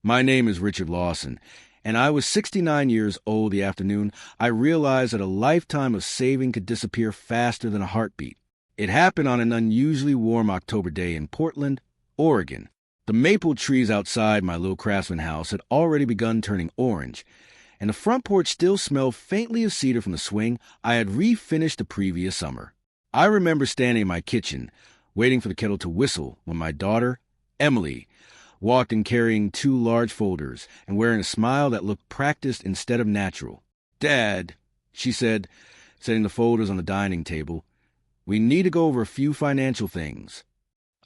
My name is Richard Lawson, and I was 69 years old the afternoon I realized that a lifetime of saving could disappear faster than a heartbeat. It happened on an unusually warm October day in Portland, Oregon. The maple trees outside my little craftsman house had already begun turning orange, and the front porch still smelled faintly of cedar from the swing I had refinished the previous summer. I remember standing in my kitchen, waiting for the kettle to whistle when my daughter, Emily, walked in carrying 2 large folders and wearing a smile that looked practiced instead of natural. "Dad," she said, setting the folders on the dining table, "we need to go over a few financial things."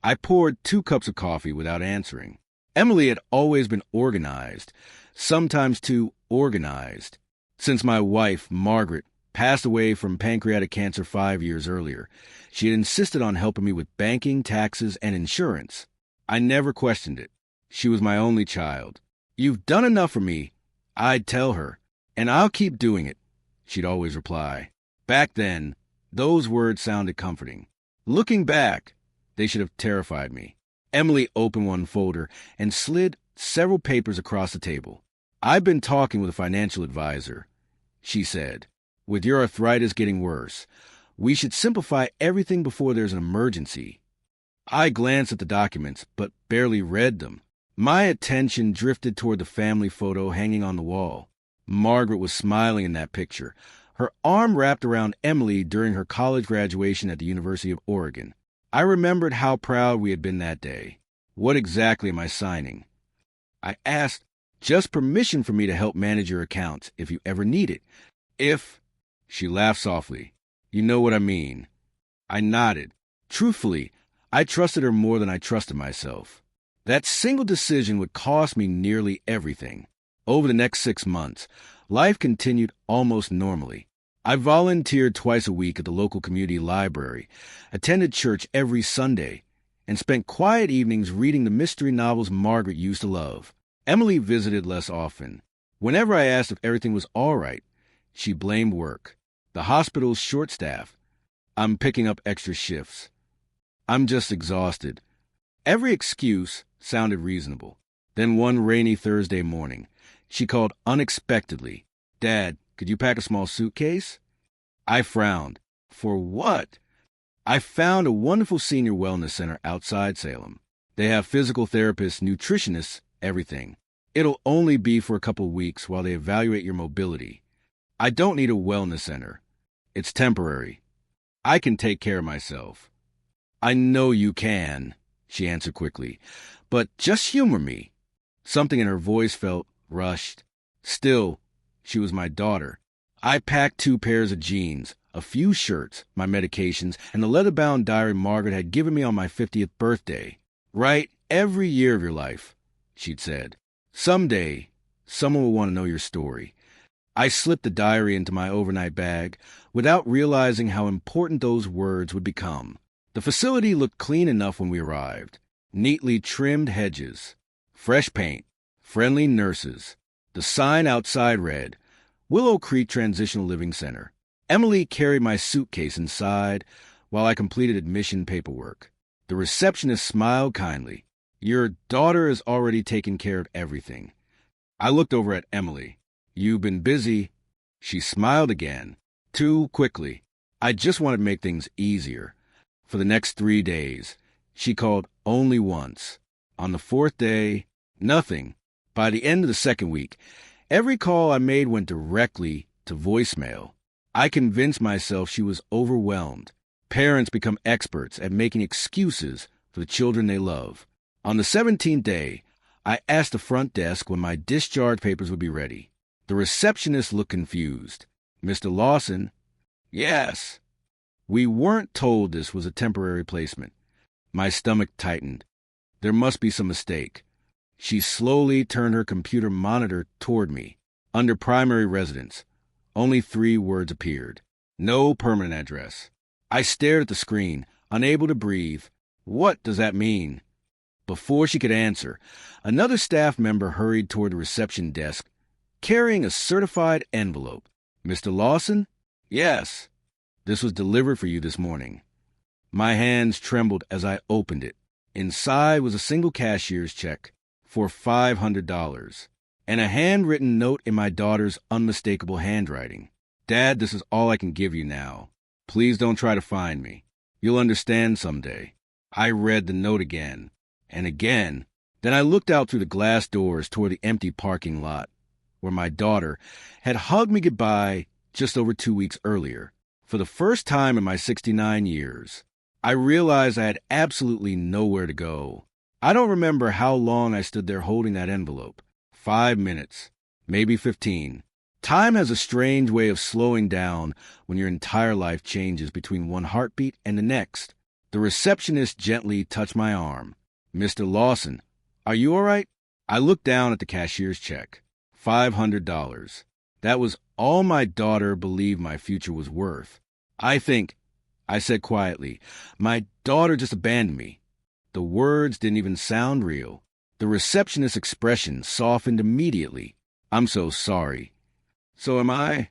I poured 2 cups of coffee without answering. Emily had always been organized, sometimes too organized. Since my wife, Margaret, passed away from pancreatic cancer 5 years earlier, she had insisted on helping me with banking, taxes, and insurance. I never questioned it. She was my only child. "You've done enough for me," I'd tell her, "and I'll keep doing it," she'd always reply. Back then, those words sounded comforting. Looking back, they should have terrified me. Emily opened one folder and slid several papers across the table. "I've been talking with a financial advisor," she said. "With your arthritis getting worse, we should simplify everything before there's an emergency." I glanced at the documents, but barely read them. My attention drifted toward the family photo hanging on the wall. Margaret was smiling in that picture, her arm wrapped around Emily during her college graduation at the University of Oregon. I remembered how proud we had been that day. "What exactly am I signing?" I asked. "Just permission for me to help manage your accounts if you ever need it. If—" She laughed softly. "You know what I mean." I nodded. Truthfully, I trusted her more than I trusted myself. That single decision would cost me nearly everything. Over the next 6 months, life continued almost normally. I volunteered twice a week at the local community library, attended church every Sunday, and spent quiet evenings reading the mystery novels Margaret used to love. Emily visited less often. Whenever I asked if everything was all right, she blamed work. The hospital's short-staffed. "I'm picking up extra shifts. I'm just exhausted." Every excuse sounded reasonable. Then one rainy Thursday morning, she called unexpectedly. "Dad, could you pack a small suitcase?" I frowned. "For what?" "I found a wonderful senior wellness center outside Salem. They have physical therapists, nutritionists, everything. It'll only be for a couple weeks while they evaluate your mobility. I don't need a wellness center. It's temporary. I can take care of myself." "I know you can," she answered quickly, "but just humor me." Something in her voice felt rushed. Still, she was my daughter. I packed 2 pairs of jeans, a few shirts, my medications, and the leather-bound diary Margaret had given me on my 50th birthday. "Write every year of your life," she'd said. "Someday, someone will want to know your story." I slipped the diary into my overnight bag without realizing how important those words would become. The facility looked clean enough when we arrived. Neatly trimmed hedges, fresh paint, friendly nurses. The sign outside read, "Willow Creek Transitional Living Center." Emily carried my suitcase inside while I completed admission paperwork. The receptionist smiled kindly. "Your daughter has already taken care of everything." I looked over at Emily. "You've been busy." She smiled again, too quickly. I just wanted to make things easier. For the next 3 days, she called only once. On the 4th day, nothing. By the end of the 2nd week, every call I made went directly to voicemail. I convinced myself she was overwhelmed. Parents become experts at making excuses for the children they love. On the 17th day, I asked the front desk when my discharge papers would be ready. The receptionist looked confused. "Mr. Lawson?" "Yes." We weren't told this was a temporary placement. My stomach tightened. There must be some mistake. She slowly turned her computer monitor toward me. Under primary residence, only 3 words appeared. No permanent address. I stared at the screen, unable to breathe. What does that mean? Before she could answer, another staff member hurried toward the reception desk, carrying a certified envelope. "Mr. Lawson?" "Yes." "This was delivered for you this morning." My hands trembled as I opened it. Inside was a single cashier's check for $500, and a handwritten note in my daughter's unmistakable handwriting. Dad, this is all I can give you now. Please don't try to find me. You'll understand someday. I read the note again and again. Then I looked out through the glass doors toward the empty parking lot, where my daughter had hugged me goodbye just over 2 weeks earlier. For the first time in my 69 years, I realized I had absolutely nowhere to go. I don't remember how long I stood there holding that envelope. 5 minutes, maybe 15. Time has a strange way of slowing down when your entire life changes between one heartbeat and the next. The receptionist gently touched my arm. "Mr. Lawson, are you all right?" I looked down at the cashier's check. $500. That was all my daughter believed my future was worth. I said quietly, my daughter just abandoned me. The words didn't even sound real. The receptionist's expression softened immediately. "I'm so sorry." "So am I."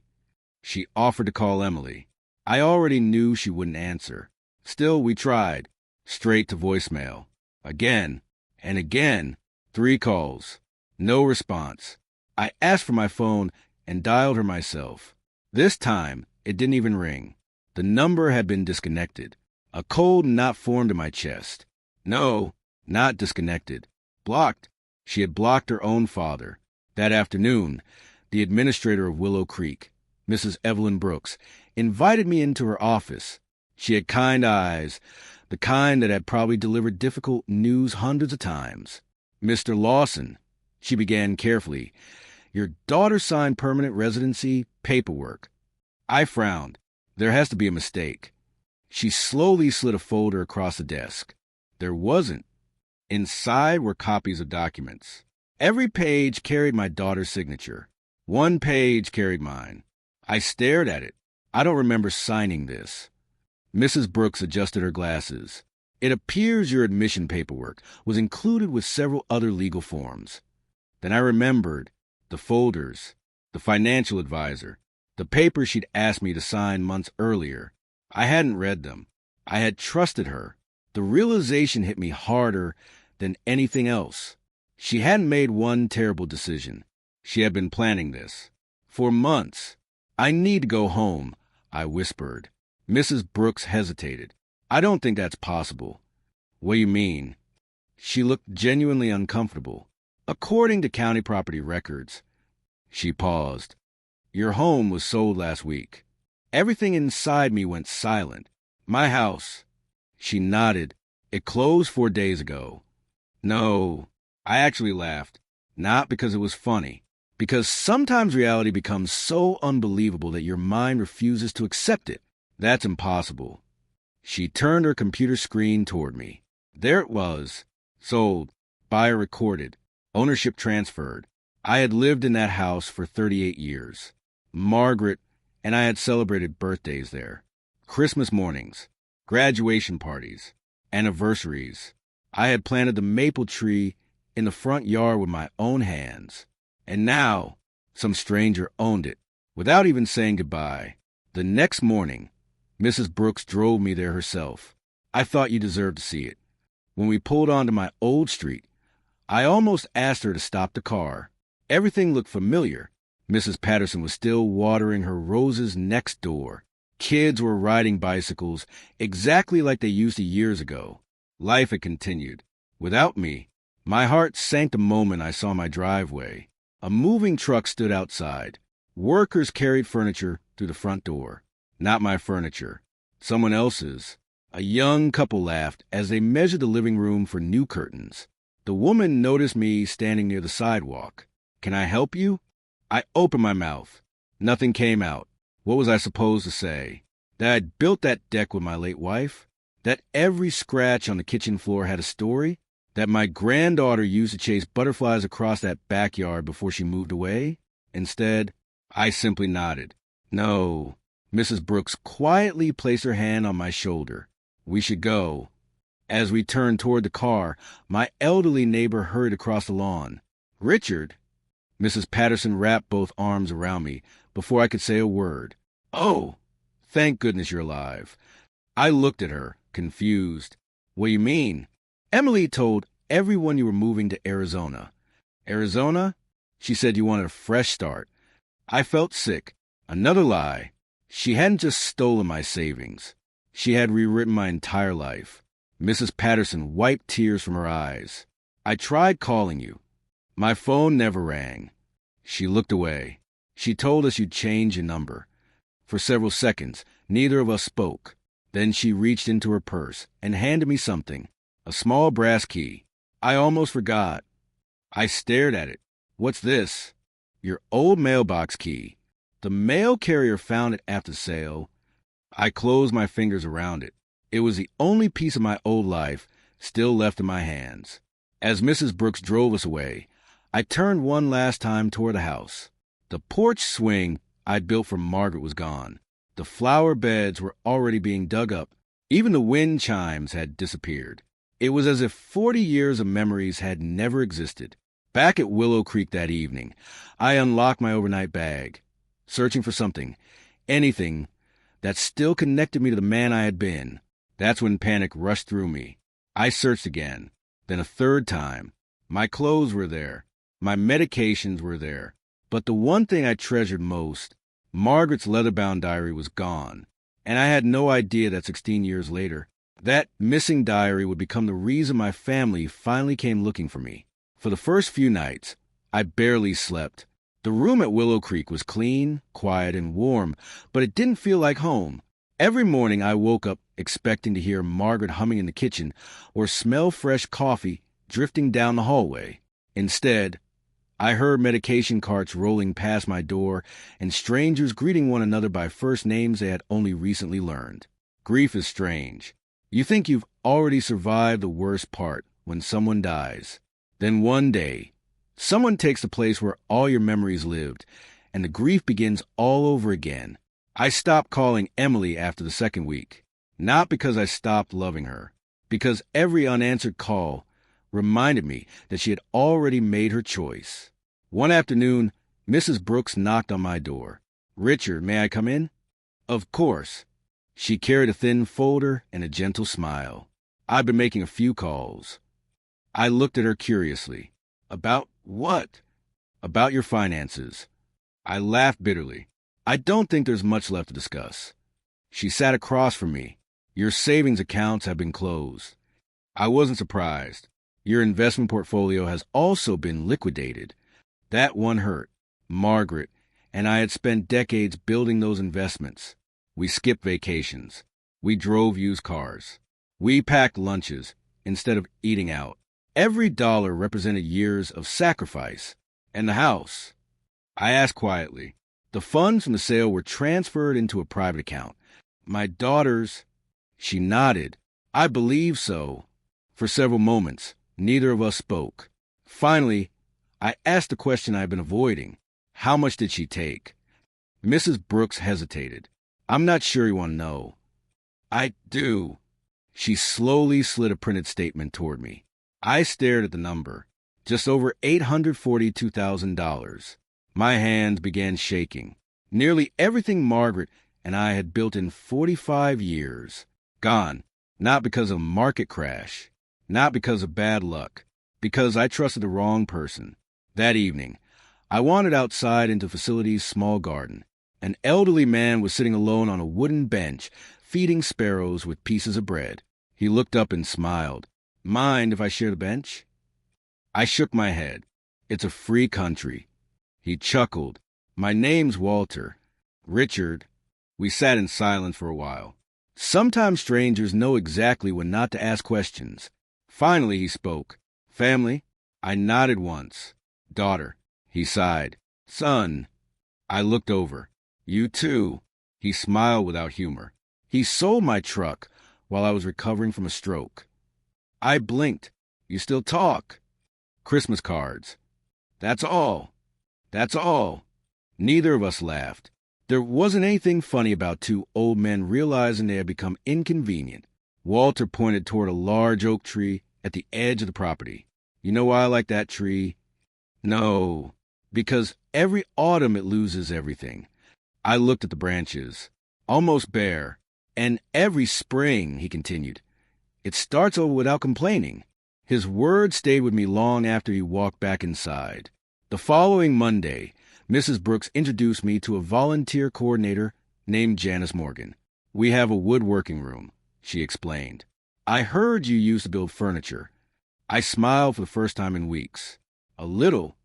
She offered to call Emily. I already knew she wouldn't answer. Still, we tried. Straight to voicemail. Again and again. 3 calls. No response. I asked for my phone and dialed her myself. This time, it didn't even ring. The number had been disconnected. A cold knot formed in my chest. No, not disconnected. Blocked. She had blocked her own father. That afternoon, the administrator of Willow Creek, Mrs. Evelyn Brooks, invited me into her office. She had kind eyes, the kind that had probably delivered difficult news hundreds of times. "Mr. Lawson," she began carefully, "your daughter signed permanent residency paperwork." I frowned. There has to be a mistake. She slowly slid a folder across the desk. There wasn't. Inside were copies of documents. Every page carried my daughter's signature. 1 page carried mine. I stared at it. I don't remember signing this. Mrs. Brooks adjusted her glasses. "It appears your admission paperwork was included with several other legal forms." Then I remembered the folders, the financial advisor, the papers she'd asked me to sign months earlier. I hadn't read them. I had trusted her. The realization hit me harder than anything else. She hadn't made one terrible decision. She had been planning this for months. "I need to go home," I whispered. Mrs. Brooks hesitated. "I don't think that's possible." "What do you mean?" She looked genuinely uncomfortable. "According to county property records." She paused. "Your home was sold last week." Everything inside me went silent. "My house." She nodded. "It closed 4 days ago." "No." I actually laughed. Not because it was funny. Because sometimes reality becomes so unbelievable that your mind refuses to accept it. "That's impossible." She turned her computer screen toward me. There it was. Sold. Buyer recorded. Ownership transferred. I had lived in that house for 38 years. Margaret and I had celebrated birthdays there. Christmas mornings. Graduation parties. Anniversaries. I had planted the maple tree in the front yard with my own hands. And now, some stranger owned it, without even saying goodbye. The next morning, Mrs. Brooks drove me there herself. I thought you deserved to see it. When we pulled onto my old street, I almost asked her to stop the car. Everything looked familiar. Mrs. Patterson was still watering her roses next door. Kids were riding bicycles exactly like they used to years ago. Life had continued. Without me, my heart sank the moment I saw my driveway. A moving truck stood outside. Workers carried furniture through the front door. Not my furniture. Someone else's. A young couple laughed as they measured the living room for new curtains. The woman noticed me standing near the sidewalk. "Can I help you?" I opened my mouth. Nothing came out. What was I supposed to say? That I'd built that deck with my late wife? That every scratch on the kitchen floor had a story? That my granddaughter used to chase butterflies across that backyard before she moved away? Instead, I simply nodded. "No." Mrs. Brooks quietly placed her hand on my shoulder. "We should go." As we turned toward the car, my elderly neighbor hurried across the lawn. "Richard?" Mrs. Patterson wrapped both arms around me before I could say a word. "Oh, thank goodness you're alive." I looked at her, confused. "What do you mean?" "Emily told everyone you were moving to Arizona. Arizona? She said you wanted a fresh start. I felt sick. Another lie. She hadn't just stolen my savings. She had rewritten my entire life. Mrs. Patterson wiped tears from her eyes. I tried calling you. My phone never rang. She looked away. She told us you'd change your number. For several seconds, neither of us spoke. Then she reached into her purse and handed me something, a small brass key. I almost forgot. I stared at it. What's this? Your old mailbox key. The mail carrier found it after sale. I closed my fingers around it. It was the only piece of my old life still left in my hands. As Mrs. Brooks drove us away, I turned one last time toward the house. The porch swing I'd built for Margaret was gone. The flower beds were already being dug up. Even the wind chimes had disappeared. It was as if 40 years of memories had never existed. Back at Willow Creek that evening, I unlocked my overnight bag, searching for something, anything, that still connected me to the man I had been. That's when panic rushed through me. I searched again, then a third time. My clothes were there. My medications were there. But the one thing I treasured most, Margaret's leather-bound diary, was gone. And I had no idea that 16 years later, that missing diary would become the reason my family finally came looking for me. For the first few nights, I barely slept. The room at Willow Creek was clean, quiet, and warm, but it didn't feel like home. Every morning I woke up expecting to hear Margaret humming in the kitchen or smell fresh coffee drifting down the hallway. Instead, I heard medication carts rolling past my door and strangers greeting one another by first names they had only recently learned. Grief is strange. You think you've already survived the worst part when someone dies. Then one day, someone takes the place where all your memories lived, and the grief begins all over again. I stopped calling Emily after the second week, not because I stopped loving her, because every unanswered call reminded me that she had already made her choice. One afternoon, Mrs. Brooks knocked on my door. "Richard, may I come in?" Of course. She carried a thin folder and a gentle smile. I'd been making a few calls. I looked at her curiously. "About what?" "About your finances." I laughed bitterly. "I don't think there's much left to discuss." She sat across from me. "Your savings accounts have been closed." I wasn't surprised. "Your investment portfolio has also been liquidated." That one hurt. Margaret and I had spent decades building those investments. We skipped vacations. We drove used cars. We packed lunches instead of eating out. Every dollar represented years of sacrifice. And the house? I asked quietly. The funds from the sale were transferred into a private account. My daughter's... She nodded. "I believe so." For several moments, neither of us spoke. Finally, I asked the question I've been avoiding. How much did she take? Mrs. Brooks hesitated. "I'm not sure you want to know." "I do." She slowly slid a printed statement toward me. I stared at the number. Just over $842,000. My hands began shaking. Nearly everything Margaret and I had built in 45 years. Gone. Not because of a market crash. Not because of bad luck. Because I trusted the wrong person. That evening, I wandered outside into the facility's small garden. An elderly man was sitting alone on a wooden bench, feeding sparrows with pieces of bread. He looked up and smiled. "Mind if I share the bench?" I shook my head. "It's a free country." He chuckled. "My name's Walter." "Richard." We sat in silence for a while. Sometimes strangers know exactly when not to ask questions. Finally he spoke. "Family?" I nodded once. "Daughter." He sighed. "Son." I looked over. "You too." He smiled without humor. He sold my truck while I was recovering from a stroke. I blinked. "You still talk?" "Christmas cards." "That's all." "That's all." Neither of us laughed. There wasn't anything funny about two old men realizing they had become inconvenient. Walter pointed toward a large oak tree at the edge of the property. "You know why I like that tree?" "No." "Because every autumn it loses everything." I looked at the branches, almost bare. "And every spring," he continued, "it starts over without complaining." His words stayed with me long after he walked back inside. The following Monday, Mrs. Brooks introduced me to a volunteer coordinator named Janice Morgan. "We have a woodworking room," she explained. "I heard you used to build furniture." I smiled for the first time in weeks. A little.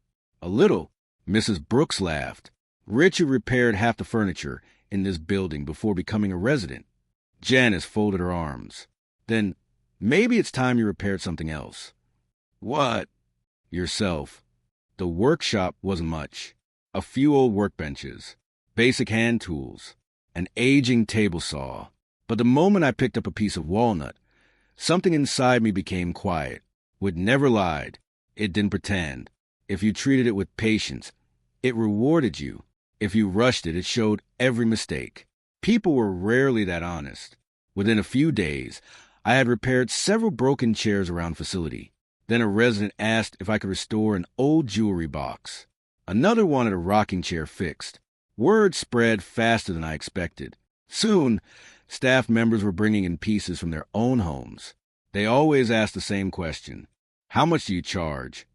Mrs. Brooks laughed. "Richard repaired half the furniture in this building before becoming a resident." Janice folded her arms. "Then maybe it's time you repaired something else." "What?" "Yourself." The workshop wasn't much. A few old workbenches, basic hand tools, an aging table saw. But the moment I picked up a piece of walnut, something inside me became quiet. Wood never lied. It didn't pretend. If you treated it with patience, it rewarded you. If you rushed it, it showed every mistake. People were rarely that honest. Within a few days, I had repaired several broken chairs around the facility. Then a resident asked if I could restore an old jewelry box. Another wanted a rocking chair fixed. Word spread faster than I expected. Soon, staff members were bringing in pieces from their own homes. They always asked the same question: "How much do you charge?"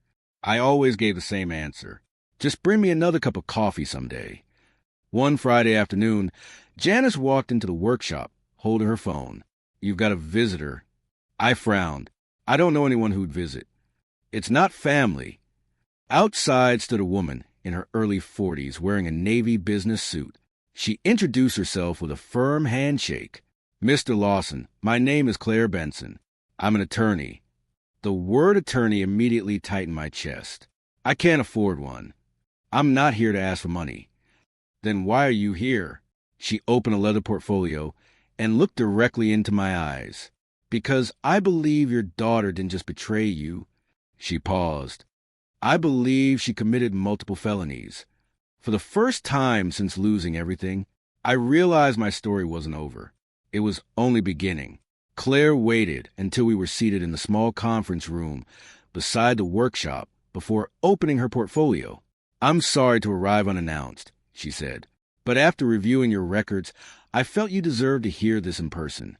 I always gave the same answer: "Just bring me another cup of coffee someday." One Friday afternoon, Janice walked into the workshop, holding her phone. "You've got a visitor." I frowned. I don't know anyone who'd visit. "It's not family." Outside stood a woman in her early 40s wearing a Navy business suit. She introduced herself with a firm handshake. "Mr. Lawson, my name is Claire Benson. I'm an attorney." The word attorney immediately tightened my chest. "I can't afford one. I'm not here to ask for money." "Then why are you here?" She opened a leather portfolio and looked directly into my eyes. "Because I believe your daughter didn't just betray you." She paused. "I believe she committed multiple felonies." For the first time since losing everything, I realized my story wasn't over. It was only beginning. Claire waited until we were seated in the small conference room beside the workshop before opening her portfolio. "I'm sorry to arrive unannounced," she said, "but after reviewing your records, I felt you deserved to hear this in person."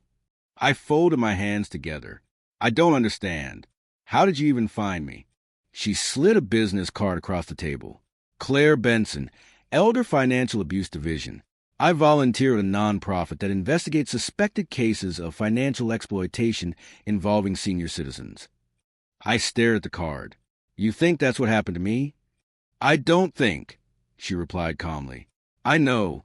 I folded my hands together. "I don't understand. How did you even find me?" She slid a business card across the table. "Claire Benson, Elder Financial Abuse Division. I volunteer at a nonprofit that investigates suspected cases of financial exploitation involving senior citizens." I stared at the card. "You think that's what happened to me?" "I don't think," she replied calmly. "I know."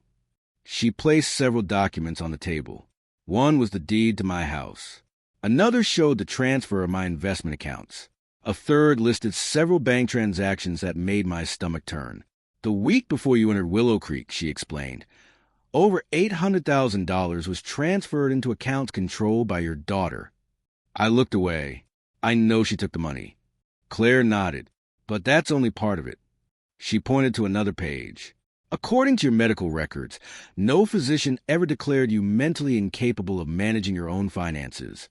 She placed several documents on the table. One was the deed to my house. Another showed the transfer of my investment accounts. A third listed several bank transactions that made my stomach turn. "The week before you entered Willow Creek," she explained, "over $800,000 was transferred into accounts controlled by your daughter." I looked away. I know she took the money. Claire nodded. "But that's only part of it." She pointed to another page. "According to your medical records, no physician ever declared you mentally incapable of managing your own finances."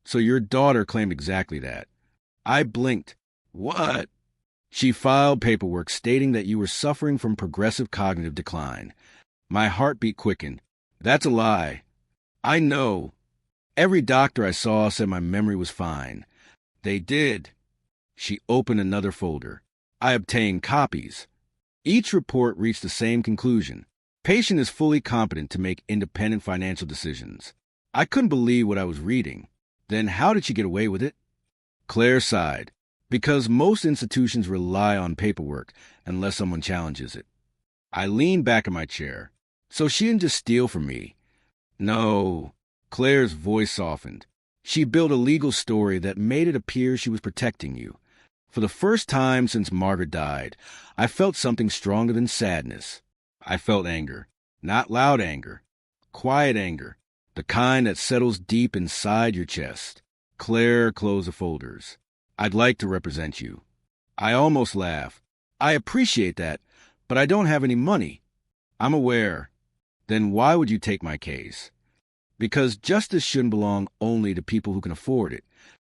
So your daughter claimed exactly that." I blinked. "What?" "She filed paperwork stating that you were suffering from progressive cognitive decline." My heartbeat quickened. "That's a lie." "I know. Every doctor I saw said my memory was fine." "They did." She opened another folder. I obtained copies. Each report reached the same conclusion: patient is fully competent to make independent financial decisions. I couldn't believe what I was reading. Then how did she get away with it? Claire sighed. "Because most institutions rely on paperwork unless someone challenges it." I leaned back in my chair. "So she didn't just steal from me?" "No." Claire's voice softened. "She built a legal story that made it appear she was protecting you. For the first time since Margaret died, I felt something stronger than sadness. I felt anger. Not loud anger. Quiet anger. The kind that settles deep inside your chest." Claire closed the folders. "I'd like to represent you." I almost laughed. "I appreciate that, but I don't have any money." "I'm aware." "Then why would you take my case?" "Because justice shouldn't belong only to people who can afford it."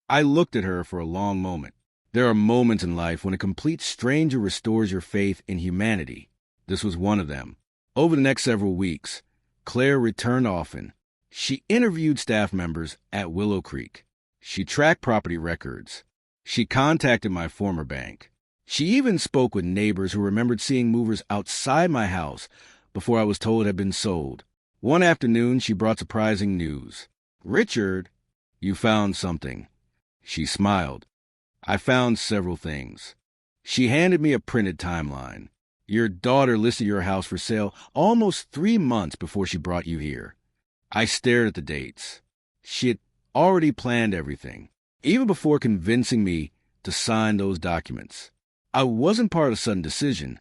I looked at her for a long moment. There are moments in life when a complete stranger restores your faith in humanity. This was one of them. Over the next several weeks, Claire returned often. She interviewed staff members at Willow Creek. She tracked property records. She contacted my former bank. She even spoke with neighbors who remembered seeing movers outside my house before I was told it had been sold. One afternoon, she brought surprising news. "Richard, you found something." She smiled. "I found several things." She handed me a printed timeline. "Your daughter listed your house for sale almost 3 months before she brought you here." I stared at the dates. She had already planned everything, even before convincing me to sign those documents. I wasn't part of a sudden decision.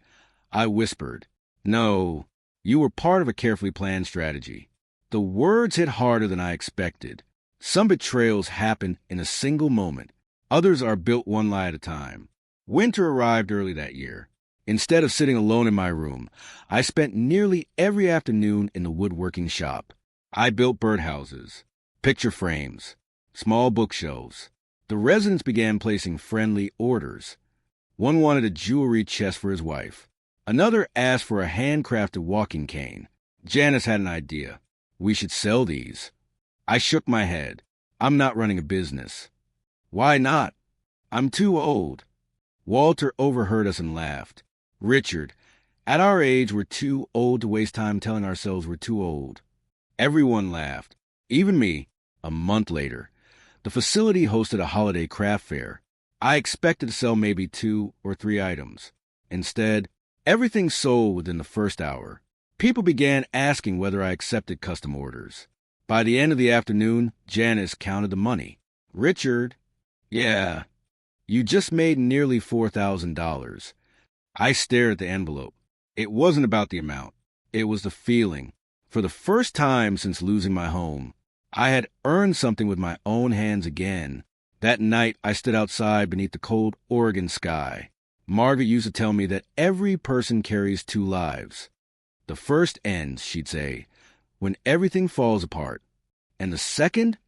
I whispered, "No, you were part of a carefully planned strategy." The words hit harder than I expected. Some betrayals happen in a single moment. Others are built one lie at a time. Winter arrived early that year. Instead of sitting alone in my room, I spent nearly every afternoon in the woodworking shop. I built birdhouses, picture frames, small bookshelves. The residents began placing friendly orders. One wanted a jewelry chest for his wife. Another asked for a handcrafted walking cane. Janice had an idea. "We should sell these." I shook my head. "I'm not running a business." "Why not?" "I'm too old." Walter overheard us and laughed. "Richard, at our age, we're too old to waste time telling ourselves we're too old." Everyone laughed, even me. A month later, the facility hosted a holiday craft fair. I expected to sell maybe 2 or 3 items. Instead, everything sold within the first hour. People began asking whether I accepted custom orders. By the end of the afternoon, Janice counted the money. "Richard." "Yeah." "You just made nearly $4,000. I stared at the envelope. It wasn't about the amount. It was the feeling. For the first time since losing my home, I had earned something with my own hands again. That night, I stood outside beneath the cold Oregon sky. Margaret used to tell me that every person carries 2 lives. The first ends, she'd say, when everything falls apart. And the second?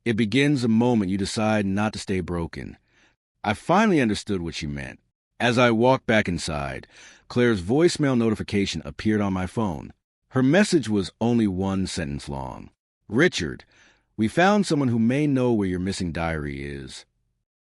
It begins the moment you decide not to stay broken. I finally understood what she meant. As I walked back inside, Claire's voicemail notification appeared on my phone. Her message was only 1 sentence long. "Richard, we found someone who may know where your missing diary is."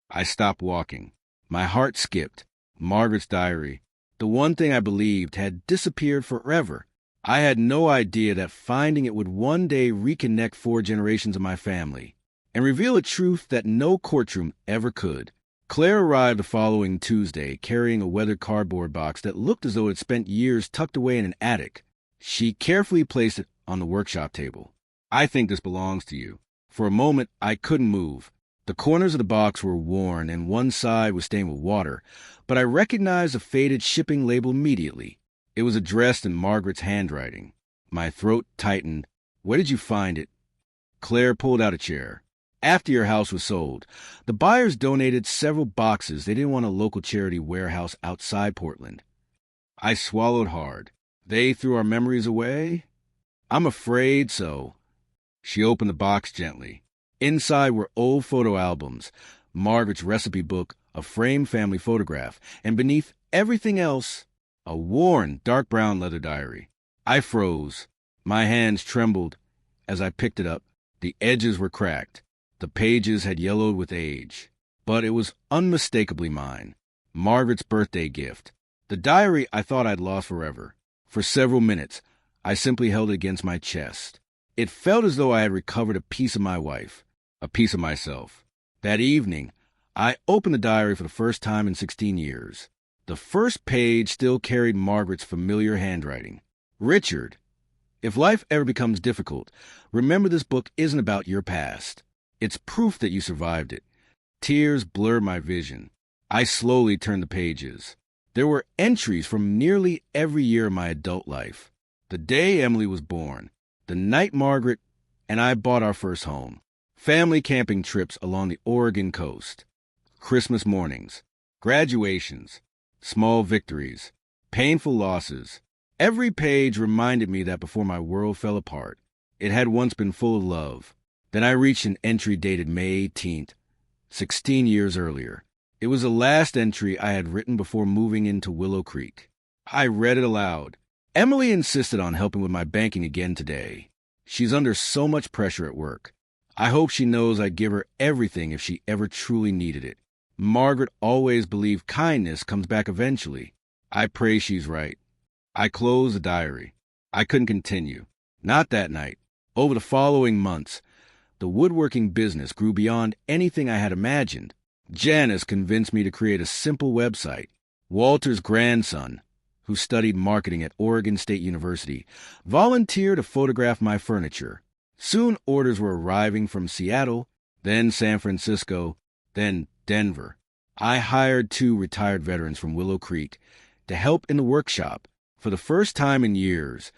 I stopped walking. My heart skipped. Margaret's diary, the one thing I believed, had disappeared forever. I had no idea that finding it would one day reconnect 4 generations of my family and reveal a truth that no courtroom ever could. Claire arrived the following Tuesday, carrying a weathered cardboard box that looked as though it had spent years tucked away in an attic. She carefully placed it on the workshop table. "I think this belongs to you." For a moment, I couldn't move. The corners of the box were worn and one side was stained with water, but I recognized the faded shipping label immediately. It was addressed in Margaret's handwriting. My throat tightened. "Where did you find it?" Claire pulled out a chair. "After your house was sold, the buyers donated several boxes. They didn't want a local charity warehouse outside Portland." I swallowed hard. "They threw our memories away?" "I'm afraid so." She opened the box gently. Inside were old photo albums, Margaret's recipe book, a framed family photograph, and beneath everything else, a worn, dark brown leather diary. I froze. My hands trembled as I picked it up. The edges were cracked. The pages had yellowed with age. But it was unmistakably mine. Margaret's birthday gift. The diary I thought I'd lost forever. For several minutes, I simply held it against my chest. It felt as though I had recovered a piece of my wife, a piece of myself. That evening, I opened the diary for the first time in 16 years. The first page still carried Margaret's familiar handwriting. "Richard, if life ever becomes difficult, remember this book isn't about your past. It's proof that you survived it." Tears blurred my vision. I slowly turned the pages. There were entries from nearly every year of my adult life. The day Emily was born, the night Margaret and I bought our first home, family camping trips along the Oregon coast, Christmas mornings, graduations, small victories, painful losses. Every page reminded me that before my world fell apart, it had once been full of love. Then I reached an entry dated May 18th, 16 years earlier. It was the last entry I had written before moving into Willow Creek. I read it aloud. "Emily insisted on helping with my banking again today. She's under so much pressure at work. I hope she knows I'd give her everything if she ever truly needed it. Margaret always believed kindness comes back eventually. I pray she's right. I closed the diary. I couldn't continue. Not that night. Over the following months, the woodworking business grew beyond anything I had imagined. Janice convinced me to create a simple website. Walter's grandson, who studied marketing at Oregon State University, volunteered to photograph my furniture. Soon orders were arriving from Seattle, then San Francisco, then Denver. I hired 2 retired veterans from Willow Creek to help in the workshop. For the first time in years,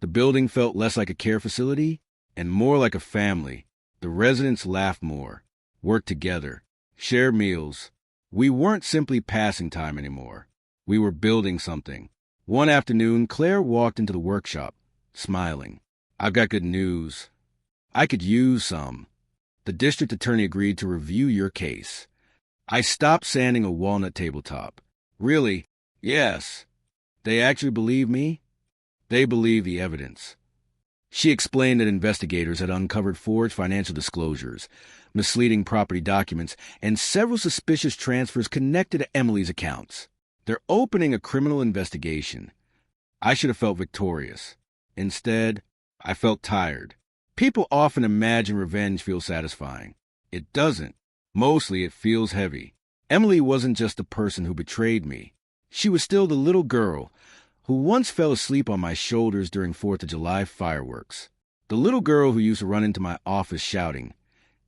the building felt less like a care facility and more like a family. The residents laughed more, worked together, shared meals. We weren't simply passing time anymore. We were building something. One afternoon, Claire walked into the workshop, smiling. "I've got good news. I could use some. The district attorney agreed to review your case." I stopped sanding a walnut tabletop. "Really?" "Yes." "They actually believe me?" "They believe the evidence." She explained that investigators had uncovered forged financial disclosures, misleading property documents, and several suspicious transfers connected to Emily's accounts. They're opening a criminal investigation. I should have felt victorious. Instead, I felt tired. People often imagine revenge feels satisfying. It doesn't. Mostly it feels heavy. Emily wasn't just the person who betrayed me. She was still the little girl who once fell asleep on my shoulders during 4th of July fireworks. The little girl who used to run into my office shouting,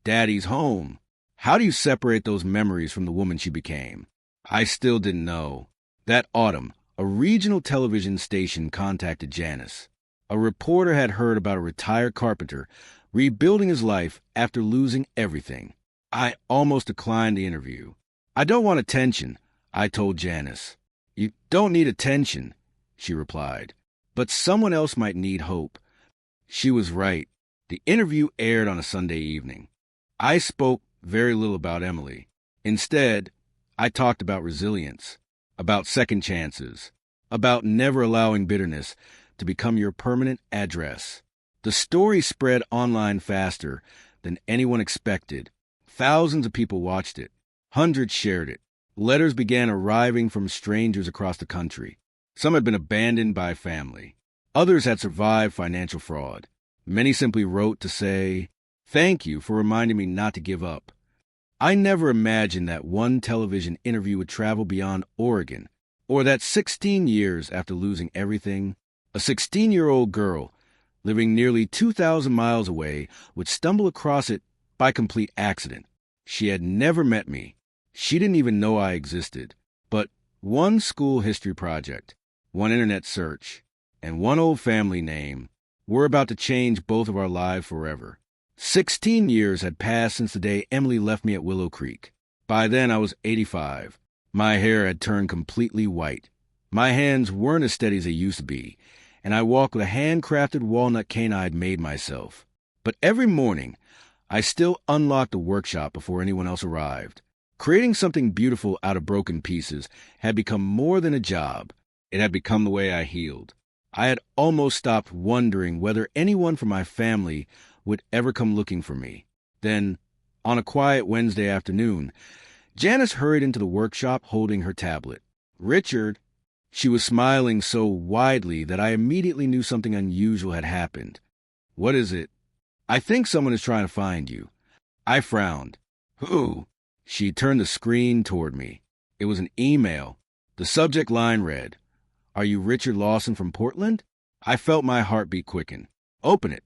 "Daddy's home." How do you separate those memories from the woman she became? I still didn't know. That autumn, a regional television station contacted Janice. A reporter had heard about a retired carpenter rebuilding his life after losing everything. I almost declined the interview. "I don't want attention," I told Janice. "You don't need attention," she replied, "but someone else might need hope." She was right. The interview aired on a Sunday evening. I spoke very little about Emily. Instead, I talked about resilience, about second chances, about never allowing bitterness to become your permanent address. The story spread online faster than anyone expected. Thousands of people watched it. Hundreds shared it. Letters began arriving from strangers across the country. Some had been abandoned by family. Others had survived financial fraud. Many simply wrote to say, "Thank you for reminding me not to give up." I never imagined that one television interview would travel beyond Oregon, or that 16 years after losing everything, a 16-year-old girl living nearly 2,000 miles away would stumble across it by complete accident. She had never met me. She didn't even know I existed. But one school history project, one internet search, and one old family name were about to change both of our lives forever. 16 years had passed since the day Emily left me at Willow Creek. By then, I was 85. My hair had turned completely white. My hands weren't as steady as they used to be, and I walked with a handcrafted walnut cane I'd made myself. But every morning, I still unlocked the workshop before anyone else arrived. Creating something beautiful out of broken pieces had become more than a job. It had become the way I healed. I had almost stopped wondering whether anyone from my family would ever come looking for me. Then, on a quiet Wednesday afternoon, Janice hurried into the workshop holding her tablet. "Richard." She was smiling so widely that I immediately knew something unusual had happened. "What is it?" "I think someone is trying to find you." I frowned. "Who?" She turned the screen toward me. It was an email. The subject line read, "Are you Richard Lawson from Portland?" I felt my heartbeat quicken. "Open it."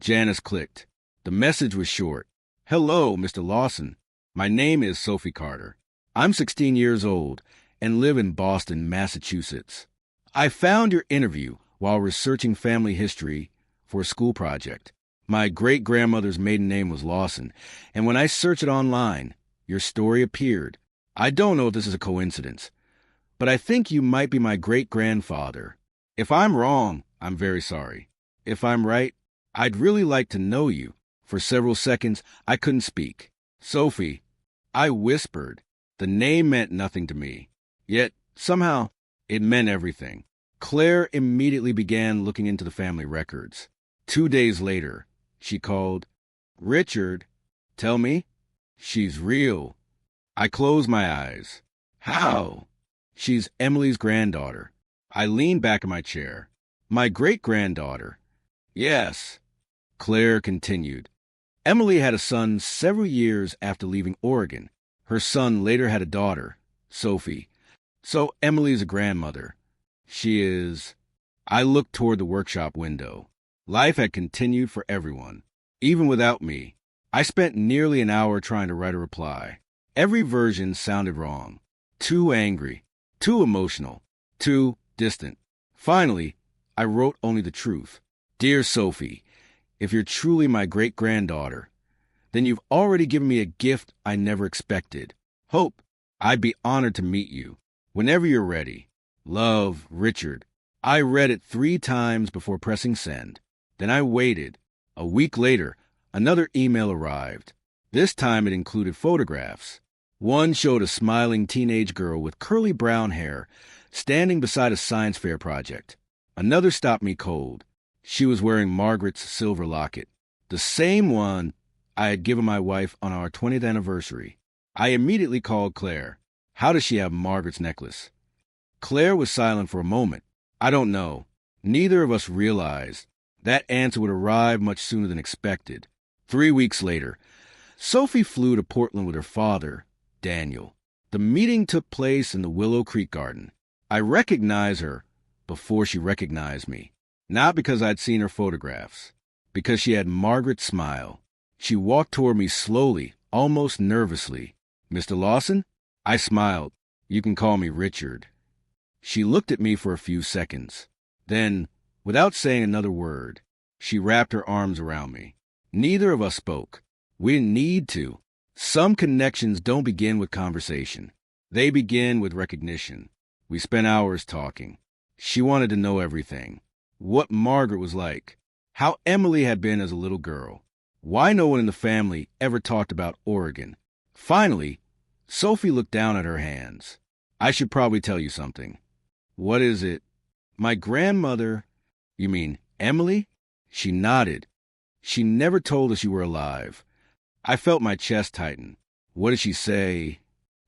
Janice clicked. The message was short. "Hello, Mr. Lawson. My name is Sophie Carter. I'm 16 years old and live in Boston, Massachusetts. I found your interview while researching family history for a school project. My great-grandmother's maiden name was Lawson, and when I searched it online, your story appeared. I don't know if this is a coincidence, but I think you might be my great-grandfather. If I'm wrong, I'm very sorry. If I'm right, I'd really like to know you." For several seconds, I couldn't speak. "Sophie," I whispered. The name meant nothing to me. Yet, somehow, it meant everything. Claire immediately began looking into the family records. 2 days later, she called, Richard, tell me. She's real. I close my eyes. How? She's Emily's granddaughter. I lean back in my chair. My great-granddaughter. Yes. Claire continued. Emily had a son several years after leaving Oregon. Her son later had a daughter, Sophie. So Emily's a grandmother. She is... I looked toward the workshop window. Life had continued for everyone, even without me. I spent nearly an hour trying to write a reply. Every version sounded wrong. Too angry, too emotional, too distant. Finally, I wrote only the truth. Dear Sophie, if you're truly my great-granddaughter, then you've already given me a gift I never expected. Hope, I'd be honored to meet you. Whenever you're ready. Love, Richard. I read it 3 times before pressing send. Then I waited. A week later, another email arrived. This time it included photographs. One showed a smiling teenage girl with curly brown hair standing beside a science fair project. Another stopped me cold. She was wearing Margaret's silver locket, the same one I had given my wife on our 20th anniversary. I immediately called Claire. How does she have Margaret's necklace? Claire was silent for a moment. I don't know. Neither of us realized that answer would arrive much sooner than expected. 3 weeks later, Sophie flew to Portland with her father, Daniel. The meeting took place in the Willow Creek garden. I recognized her before she recognized me. Not because I'd seen her photographs, because she had Margaret's smile. She walked toward me slowly, almost nervously. Mr. Lawson? I smiled. You can call me Richard. She looked at me for a few seconds. Then, without saying another word, she wrapped her arms around me. Neither of us spoke. We didn't need to. Some connections don't begin with conversation. They begin with recognition. We spent hours talking. She wanted to know everything. What Margaret was like. How Emily had been as a little girl. Why no one in the family ever talked about Oregon. Finally, Sophie looked down at her hands. I should probably tell you something. What is it? My grandmother... You mean Emily? She nodded. She never told us you were alive. I felt my chest tighten. What did she say?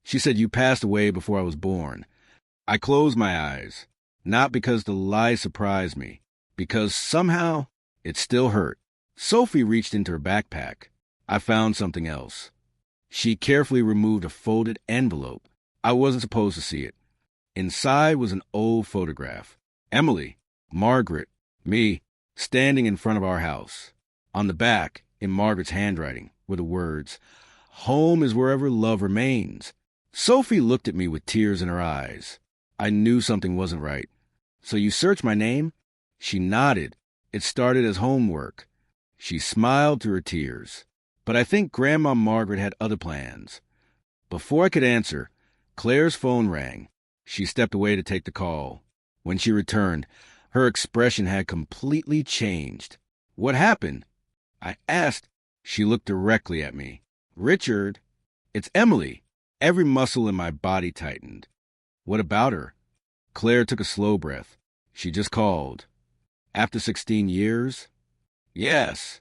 She said you passed away before I was born. I closed my eyes. Not because the lie surprised me. Because somehow it still hurt. Sophie reached into her backpack. I found something else. She carefully removed a folded envelope. I wasn't supposed to see it. Inside was an old photograph. Emily, Margaret, me, standing in front of our house. On the back, in Margaret's handwriting, were the words, "Home is wherever love remains." Sophie looked at me with tears in her eyes. I knew something wasn't right. So you searched my name? She nodded. It started as homework. She smiled through her tears. But I think Grandma Margaret had other plans. Before I could answer, Claire's phone rang. She stepped away to take the call. When she returned, her expression had completely changed. What happened? I asked. She looked directly at me. Richard, it's Emily. Every muscle in my body tightened. What about her? Claire took a slow breath. She just called. After 16 years? Yes.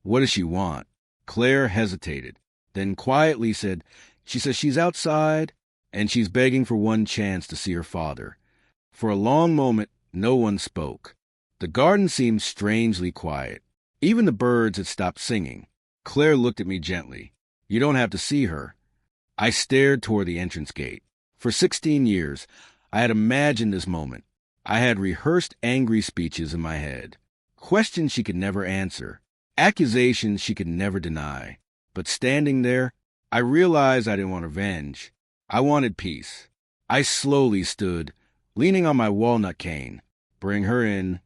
What does she want? Claire hesitated, then quietly said, she says she's outside, and she's begging for one chance to see her father. For a long moment, no one spoke. The garden seemed strangely quiet. Even the birds had stopped singing. Claire looked at me gently. You don't have to see her. I stared toward the entrance gate. For 16 years, I had imagined this moment. I had rehearsed angry speeches in my head. Questions she could never answer. Accusations she could never deny. But standing there, I realized I didn't want revenge. I wanted peace. I slowly stood, leaning on my walnut cane. Bring her in.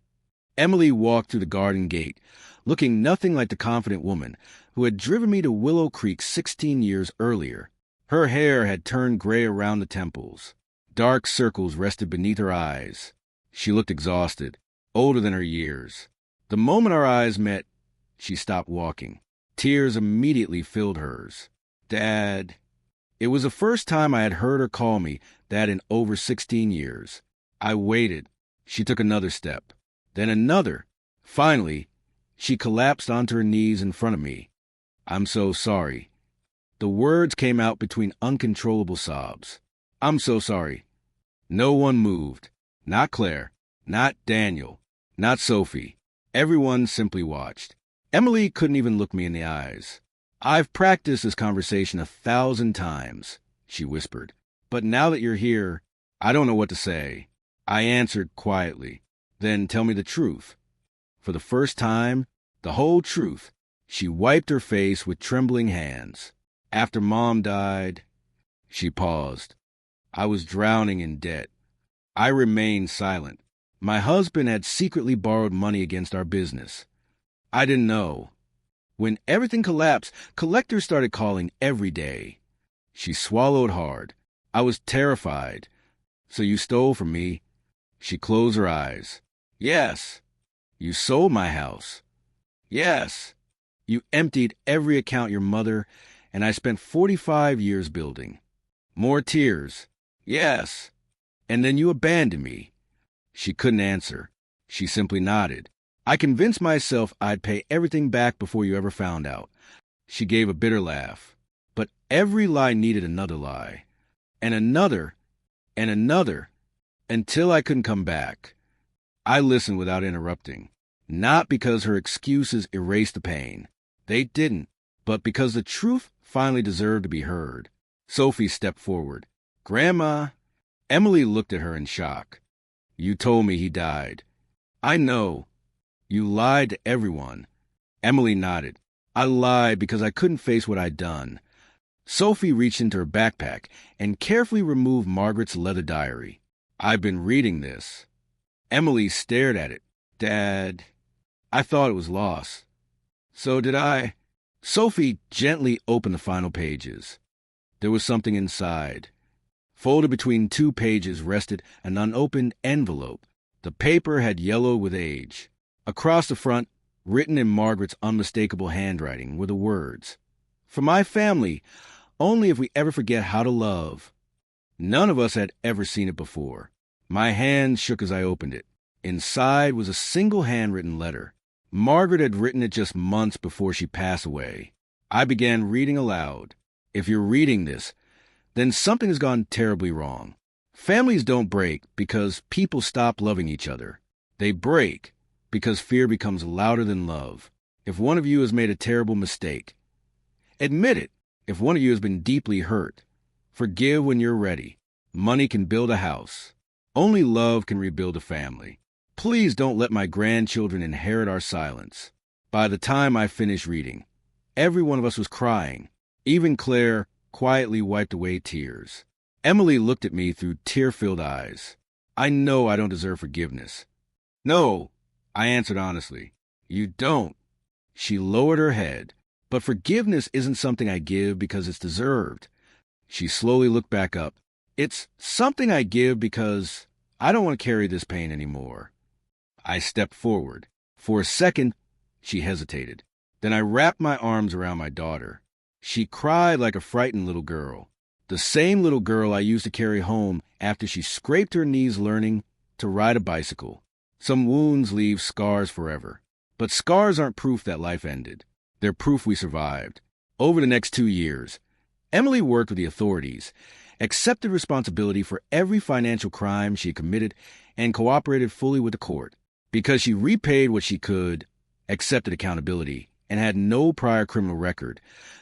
Emily walked through the garden gate, looking nothing like the confident woman who had driven me to Willow Creek 16 years earlier. Her hair had turned gray around the temples. Dark circles rested beneath her eyes. She looked exhausted, older than her years. The moment our eyes met, she stopped walking. Tears immediately filled hers. Dad. It was the first time I had heard her call me Dad in over 16 years. I waited. She took another step, then another. Finally, she collapsed onto her knees in front of me. I'm so sorry. The words came out between uncontrollable sobs. I'm so sorry. No one moved. Not Claire. Not Daniel. Not Sophie. Everyone simply watched. Emily couldn't even look me in the eyes. I've practiced this conversation 1,000 times, she whispered. But now that you're here, I don't know what to say. I answered quietly. Then tell me the truth. For the first time, the whole truth. She wiped her face with trembling hands. After Mom died, she paused. I was drowning in debt. I remained silent. My husband had secretly borrowed money against our business. I didn't know. When everything collapsed, collectors started calling every day. She swallowed hard. I was terrified. So you stole from me? She closed her eyes. Yes. You sold my house. Yes. You emptied every account your mother, and I spent 45 years building. More tears. Yes. And then you abandoned me. She couldn't answer. She simply nodded. I convinced myself I'd pay everything back before you ever found out. She gave a bitter laugh. But every lie needed another lie. And another. And another. Until I couldn't come back. I listened without interrupting. Not because her excuses erased the pain. They didn't. But because the truth finally deserved to be heard. Sophie stepped forward. Grandma. Emily looked at her in shock. You told me he died. I know. You lied to everyone. Emily nodded. I lied because I couldn't face what I'd done. Sophie reached into her backpack and carefully removed Margaret's leather diary. I've been reading this. Emily stared at it. Dad, I thought it was lost. So did I. Sophie gently opened the final pages. There was something inside. Folded between 2 pages rested an unopened envelope. The paper had yellowed with age. Across the front, written in Margaret's unmistakable handwriting, were the words, For my family, only if we ever forget how to love. None of us had ever seen it before. My hand shook as I opened it. Inside was a single handwritten letter. Margaret had written it just months before she passed away. I began reading aloud. If you're reading this, then something has gone terribly wrong. Families don't break because people stop loving each other. They break because fear becomes louder than love. If one of you has made a terrible mistake, admit it. If one of you has been deeply hurt, forgive when you're ready. Money can build a house. Only love can rebuild a family. Please don't let my grandchildren inherit our silence. By the time I finished reading, every one of us was crying. Even Claire quietly wiped away tears. Emily looked at me through tear-filled eyes. I know I don't deserve forgiveness. No, I answered honestly. You don't. She lowered her head. But forgiveness isn't something I give because it's deserved. She slowly looked back up. It's something I give because I don't want to carry this pain anymore. I stepped forward. For a second, she hesitated. Then I wrapped my arms around my daughter. She cried like a frightened little girl. The same little girl I used to carry home after she scraped her knees learning to ride a bicycle. Some wounds leave scars forever. But scars aren't proof that life ended. They're proof we survived. Over the next 2 years, Emily worked with the authorities, accepted responsibility for every financial crime she committed, and cooperated fully with the court. Because she repaid what she could, accepted accountability, and had no prior criminal record,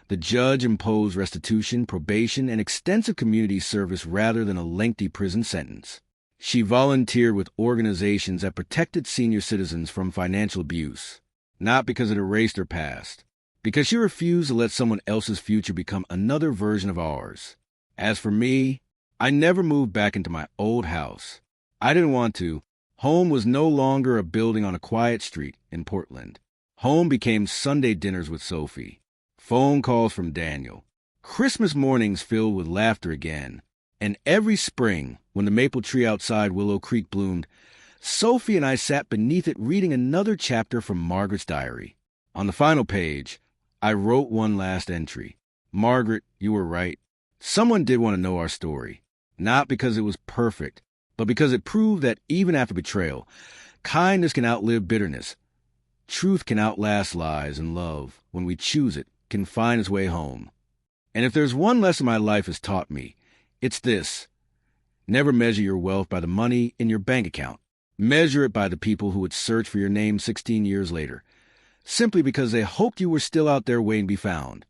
the judge imposed restitution, probation, and extensive community service rather than a lengthy prison sentence. She volunteered with organizations that protected senior citizens from financial abuse, not because it erased her past, because she refused to let someone else's future become another version of ours. As for me, I never moved back into my old house. I didn't want to. Home was no longer a building on a quiet street in Portland. Home became Sunday dinners with Sophie, phone calls from Daniel, Christmas mornings filled with laughter again, and every spring, when the maple tree outside Willow Creek bloomed, Sophie and I sat beneath it reading another chapter from Margaret's diary. On the final page, I wrote one last entry. Margaret, you were right. Someone did want to know our story, not because it was perfect, but because it proved that even after betrayal, kindness can outlive bitterness. Truth can outlast lies, and love, when we choose it, can find its way home. And if there's one lesson my life has taught me, it's this. Never measure your wealth by the money in your bank account. Measure it by the people who would search for your name 16 years later, simply because they hoped you were still out there waiting to be found.